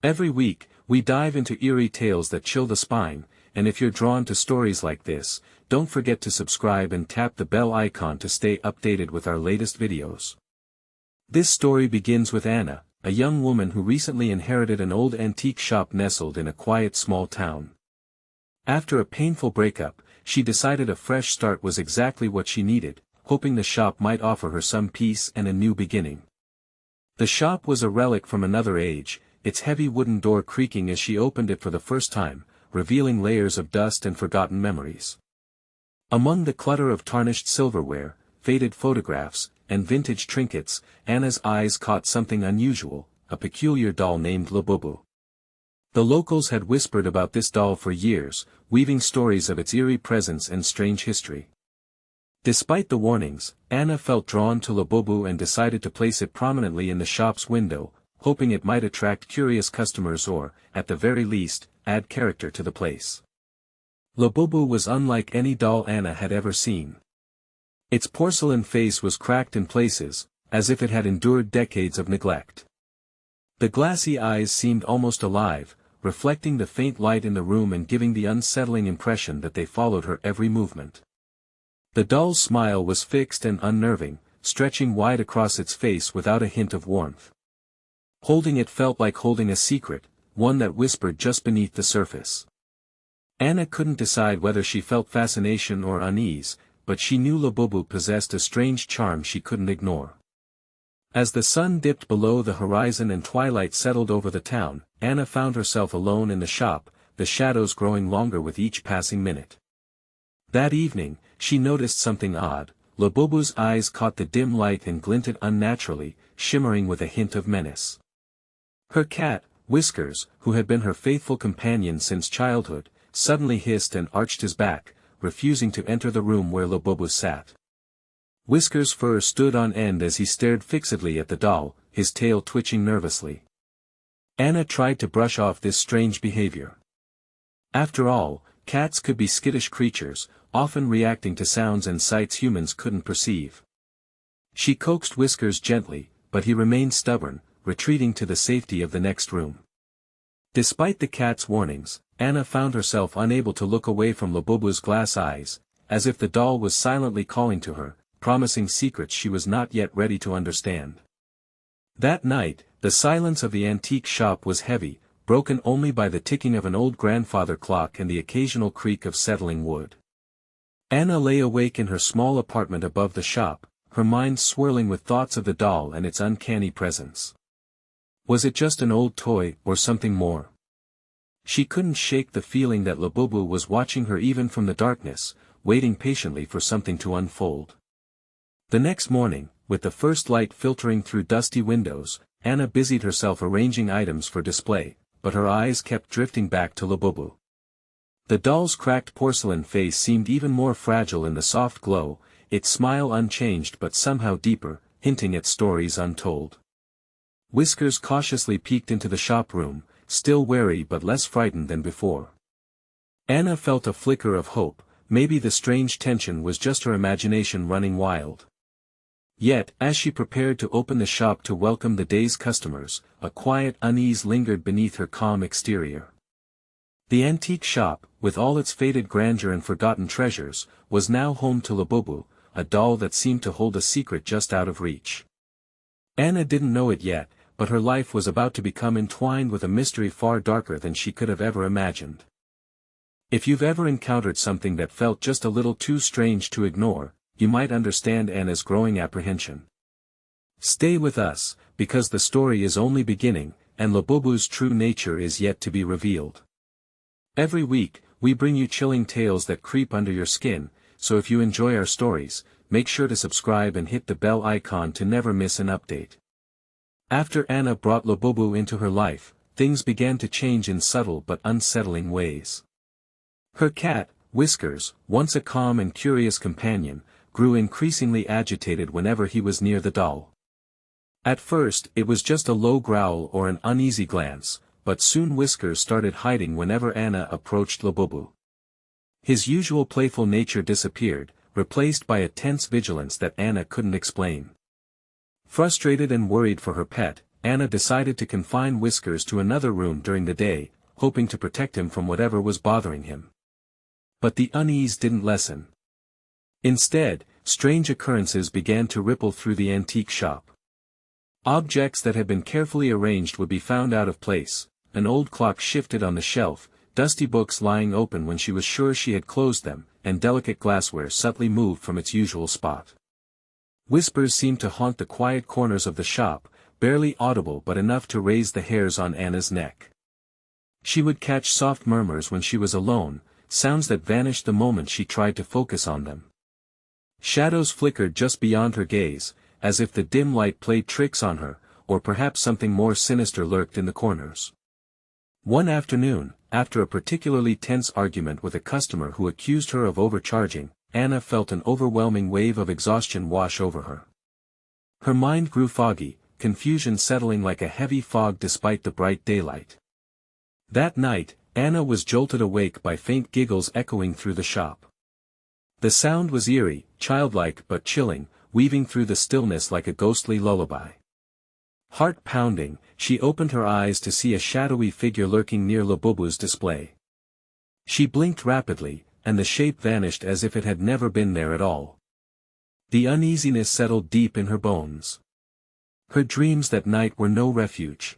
Every week, we dive into eerie tales that chill the spine, and if you're drawn to stories like this, don't forget to subscribe and tap the bell icon to stay updated with our latest videos. This story begins with Anna, a young woman who recently inherited an old antique shop nestled in a quiet small town. After a painful breakup, she decided a fresh start was exactly what she needed, hoping the shop might offer her some peace and a new beginning. The shop was a relic from another age, its heavy wooden door creaking as she opened it for the first time, revealing layers of dust and forgotten memories. Among the clutter of tarnished silverware, faded photographs, and vintage trinkets, Anna's eyes caught something unusual, a peculiar doll named Labubu. The locals had whispered about this doll for years, weaving stories of its eerie presence and strange history. Despite the warnings, Anna felt drawn to Labubu and decided to place it prominently in the shop's window, hoping it might attract curious customers or, at the very least, add character to the place. Labubu was unlike any doll Anna had ever seen. Its porcelain face was cracked in places, as if it had endured decades of neglect. The glassy eyes seemed almost alive, reflecting the faint light in the room and giving the unsettling impression that they followed her every movement. The doll's smile was fixed and unnerving, stretching wide across its face without a hint of warmth. Holding it felt like holding a secret, one that whispered just beneath the surface. Anna couldn't decide whether she felt fascination or unease, but she knew Labubu possessed a strange charm she couldn't ignore. As the sun dipped below the horizon and twilight settled over the town, Anna found herself alone in the shop, the shadows growing longer with each passing minute. That evening, she noticed something odd. Labubu's eyes caught the dim light and glinted unnaturally, shimmering with a hint of menace. Her cat, Whiskers, who had been her faithful companion since childhood, suddenly hissed and arched his back, refusing to enter the room where Labubu sat. Whiskers' fur stood on end as he stared fixedly at the doll, his tail twitching nervously. Anna tried to brush off this strange behavior. After all, cats could be skittish creatures, often reacting to sounds and sights humans couldn't perceive. She coaxed Whiskers gently, but he remained stubborn, retreating to the safety of the next room. Despite the cat's warnings, Anna found herself unable to look away from Labubu's glass eyes, as if the doll was silently calling to her, promising secrets she was not yet ready to understand. That night, the silence of the antique shop was heavy, broken only by the ticking of an old grandfather clock and the occasional creak of settling wood. Anna lay awake in her small apartment above the shop, her mind swirling with thoughts of the doll and its uncanny presence. Was it just an old toy, or something more? She couldn't shake the feeling that Labubu was watching her even from the darkness, waiting patiently for something to unfold. The next morning, with the first light filtering through dusty windows, Anna busied herself arranging items for display, but her eyes kept drifting back to Labubu. The doll's cracked porcelain face seemed even more fragile in the soft glow, its smile unchanged but somehow deeper, hinting at stories untold. Whiskers cautiously peeked into the shop room, still wary but less frightened than before. Anna felt a flicker of hope, maybe the strange tension was just her imagination running wild. Yet, as she prepared to open the shop to welcome the day's customers, a quiet unease lingered beneath her calm exterior. The antique shop, with all its faded grandeur and forgotten treasures, was now home to Labubu, a doll that seemed to hold a secret just out of reach. Anna didn't know it yet, but her life was about to become entwined with a mystery far darker than she could have ever imagined. If you've ever encountered something that felt just a little too strange to ignore, you might understand Anna's growing apprehension. Stay with us, because the story is only beginning, and Labubu's true nature is yet to be revealed. Every week, we bring you chilling tales that creep under your skin, so if you enjoy our stories, make sure to subscribe and hit the bell icon to never miss an update. After Anna brought Labubu into her life, things began to change in subtle but unsettling ways. Her cat, Whiskers, once a calm and curious companion, grew increasingly agitated whenever he was near the doll. At first, it was just a low growl or an uneasy glance, but soon Whiskers started hiding whenever Anna approached Labubu. His usual playful nature disappeared, replaced by a tense vigilance that Anna couldn't explain. Frustrated and worried for her pet, Anna decided to confine Whiskers to another room during the day, hoping to protect him from whatever was bothering him. But the unease didn't lessen. Instead, strange occurrences began to ripple through the antique shop. Objects that had been carefully arranged would be found out of place, an old clock shifted on the shelf, dusty books lying open when she was sure she had closed them, and delicate glassware subtly moved from its usual spot. Whispers seemed to haunt the quiet corners of the shop, barely audible but enough to raise the hairs on Anna's neck. She would catch soft murmurs when she was alone, sounds that vanished the moment she tried to focus on them. Shadows flickered just beyond her gaze, as if the dim light played tricks on her, or perhaps something more sinister lurked in the corners. One afternoon, after a particularly tense argument with a customer who accused her of overcharging, Anna felt an overwhelming wave of exhaustion wash over her. Her mind grew foggy, confusion settling like a heavy fog despite the bright daylight. That night, Anna was jolted awake by faint giggles echoing through the shop. The sound was eerie, childlike but chilling, weaving through the stillness like a ghostly lullaby. Heart pounding, she opened her eyes to see a shadowy figure lurking near Labubu's display. She blinked rapidly, and the shape vanished as if it had never been there at all. The uneasiness settled deep in her bones. Her dreams that night were no refuge.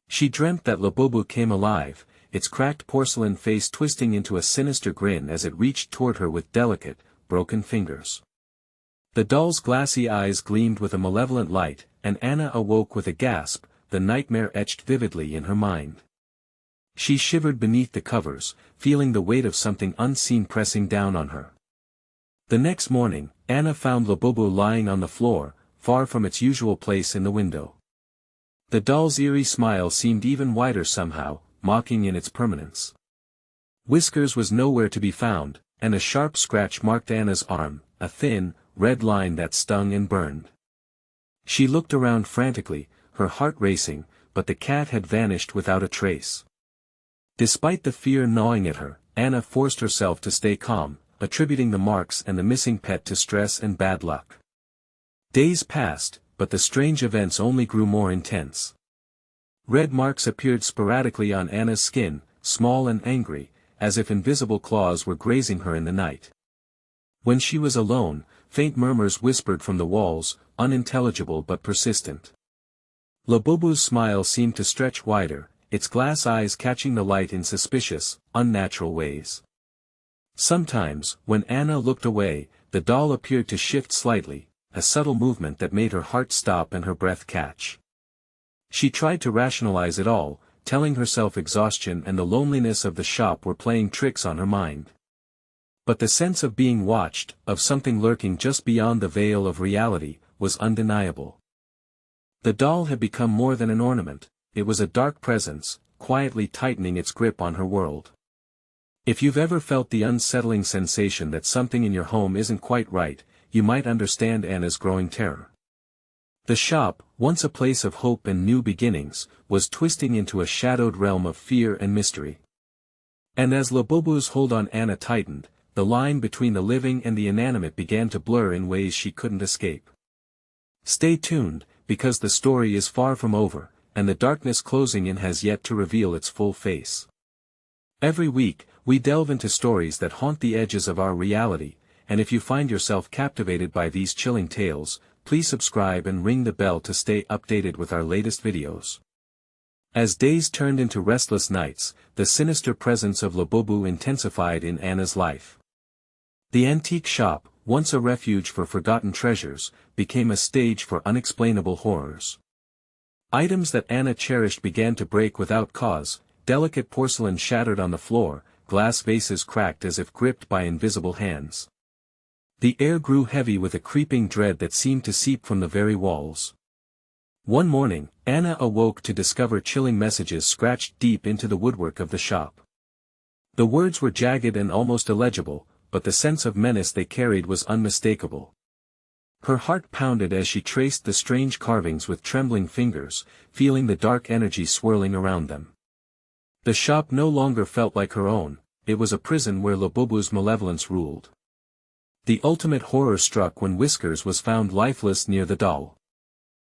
She dreamt that Labubu came alive, its cracked porcelain face twisting into a sinister grin as it reached toward her with delicate, broken fingers. The doll's glassy eyes gleamed with a malevolent light, and Anna awoke with a gasp, the nightmare etched vividly in her mind. She shivered beneath the covers, feeling the weight of something unseen pressing down on her. The next morning, Anna found Labubu lying on the floor, far from its usual place in the window. The doll's eerie smile seemed even wider somehow, mocking in its permanence. Whiskers was nowhere to be found, and a sharp scratch marked Anna's arm, a thin, red line that stung and burned. She looked around frantically, her heart racing, but the cat had vanished without a trace. Despite the fear gnawing at her, Anna forced herself to stay calm, attributing the marks and the missing pet to stress and bad luck. Days passed, but the strange events only grew more intense. Red marks appeared sporadically on Anna's skin, small and angry, as if invisible claws were grazing her in the night. When she was alone, faint murmurs whispered from the walls, unintelligible but persistent. Labubu's smile seemed to stretch wider, its glass eyes catching the light in suspicious, unnatural ways. Sometimes, when Anna looked away, the doll appeared to shift slightly, a subtle movement that made her heart stop and her breath catch. She tried to rationalize it all, telling herself exhaustion and the loneliness of the shop were playing tricks on her mind. But the sense of being watched, of something lurking just beyond the veil of reality, was undeniable. The doll had become more than an ornament, it was a dark presence, quietly tightening its grip on her world. If you've ever felt the unsettling sensation that something in your home isn't quite right, you might understand Anna's growing terror. The shop, once a place of hope and new beginnings, was twisting into a shadowed realm of fear and mystery. And as Labubu's hold on Anna tightened, the line between the living and the inanimate began to blur in ways she couldn't escape. Stay tuned, because the story is far from over, and the darkness closing in has yet to reveal its full face. Every week, we delve into stories that haunt the edges of our reality, and if you find yourself captivated by these chilling tales, please subscribe and ring the bell to stay updated with our latest videos. As days turned into restless nights, the sinister presence of Labubu intensified in Anna's life. The antique shop, once a refuge for forgotten treasures, became a stage for unexplainable horrors. Items that Anna cherished began to break without cause, delicate porcelain shattered on the floor, glass vases cracked as if gripped by invisible hands. The air grew heavy with a creeping dread that seemed to seep from the very walls. One morning, Anna awoke to discover chilling messages scratched deep into the woodwork of the shop. The words were jagged and almost illegible, but the sense of menace they carried was unmistakable. Her heart pounded as she traced the strange carvings with trembling fingers, feeling the dark energy swirling around them. The shop no longer felt like her own, it was a prison where Labubu's malevolence ruled. The ultimate horror struck when Whiskers was found lifeless near the doll.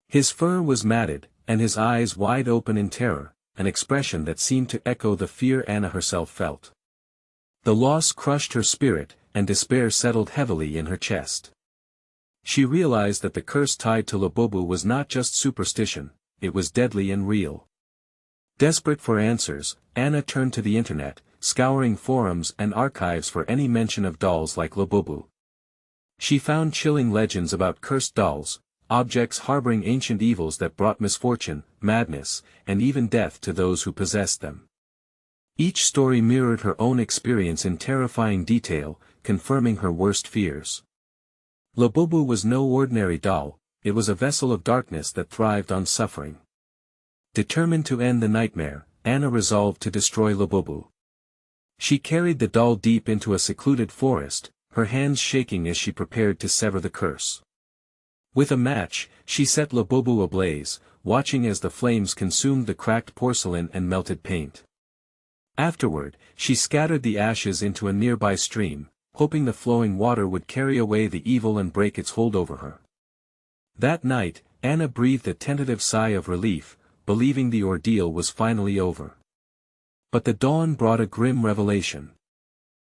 His fur was matted, and his eyes wide open in terror, an expression that seemed to echo the fear Anna herself felt. The loss crushed her spirit, and despair settled heavily in her chest. She realized that the curse tied to Labubu was not just superstition, it was deadly and real. Desperate for answers, Anna turned to the internet, scouring forums and archives for any mention of dolls like Labubu. She found chilling legends about cursed dolls, objects harboring ancient evils that brought misfortune, madness, and even death to those who possessed them. Each story mirrored her own experience in terrifying detail, confirming her worst fears. Labubu was no ordinary doll, it was a vessel of darkness that thrived on suffering. Determined to end the nightmare, Anna resolved to destroy Labubu. She carried the doll deep into a secluded forest, her hands shaking as she prepared to sever the curse. With a match, she set Labubu ablaze, watching as the flames consumed the cracked porcelain and melted paint. Afterward, she scattered the ashes into a nearby stream, hoping the flowing water would carry away the evil and break its hold over her. That night, Anna breathed a tentative sigh of relief, believing the ordeal was finally over. But the dawn brought a grim revelation.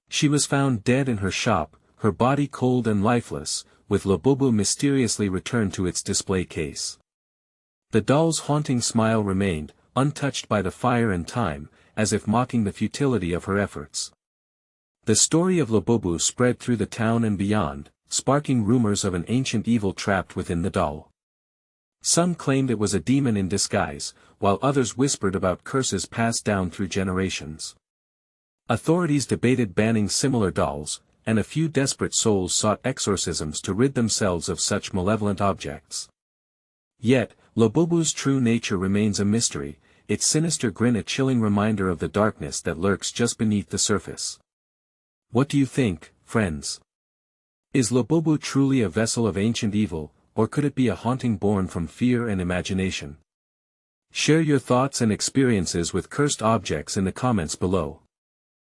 She was found dead in her shop, her body cold and lifeless, with Labubu mysteriously returned to its display case. The doll's haunting smile remained, untouched by the fire and time, as if mocking the futility of her efforts. The story of Labubu spread through the town and beyond, sparking rumors of an ancient evil trapped within the doll. Some claimed it was a demon in disguise, while others whispered about curses passed down through generations. Authorities debated banning similar dolls, and a few desperate souls sought exorcisms to rid themselves of such malevolent objects. Yet, Labubu's true nature remains a mystery, its sinister grin a chilling reminder of the darkness that lurks just beneath the surface. What do you think, friends? Is Labubu truly a vessel of ancient evil, or could it be a haunting born from fear and imagination? Share your thoughts and experiences with cursed objects in the comments below.